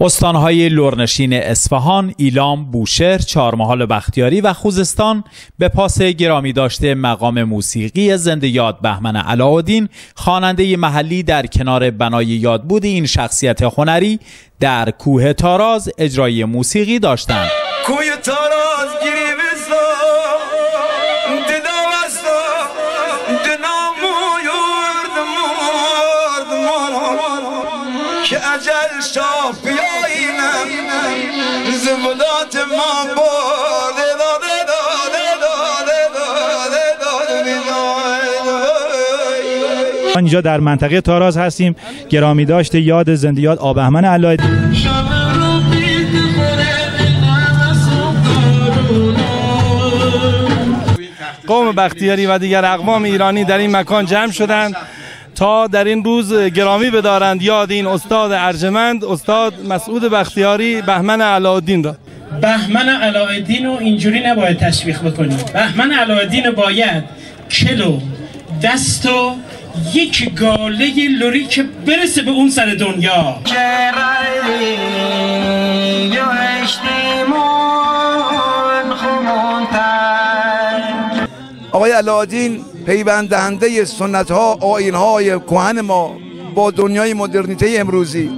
استانهای لرنشین اصفهان، ایلام، بوشهر، چهارمحال بختیاری و خوزستان به پاس گرامی داشته مقام موسیقی زنده یاد بهمن علاءالدین، خواننده محلی، در کنار بنای یادبود این شخصیت هنری در کوه تاراز اجرای موسیقی داشتند. کوه تاراز گیری بسا ددا بسا دنامو یورد مرد که اجل شا بیایینم زبدات ما برده اینجا در منطقه تاراز هستیم. گرامی داشته یاد زنده یاد آقا بهمن علاءالدین. قوم بختیاری و دیگر اقوام ایرانی در این مکان جمع شدند تا در این روز گرامی بدارند یاد این استاد ارجمند، استاد مسعود بختیاری بهمن علاءالدین را. بهمن علاءالدین رو اینجوری نباید تشویق بکنیم. بهمن علاءالدین باید کلو دست و یک گاله لوری که برسه به اون سر دنیا. آقای علاءالدین پیوند دهنده سنت ها، آیین های کهن ما با دنیای مدرنیته امروزی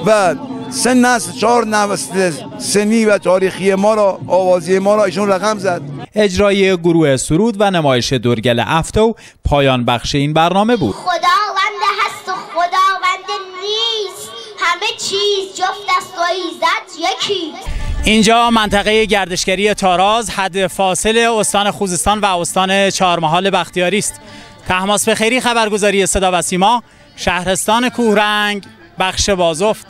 و سه نسل 4 نسل سنی و تاریخی ما را، آوازی ما را ایشون رقم زد. اجرای گروه سرود و نمایش دورگل افتو پایان بخش این برنامه بود. خداوند هست و خداوند نیست، همه چیز جفت است و ایزد یکی. اینجا منطقه گردشگری تاراز، حد فاصل استان خوزستان و استان چهارمحال بختیاری است. تحماس بخیری، خبرگزاری صدا و سیما، شهرستان کوهرنگ، بخش بازفت.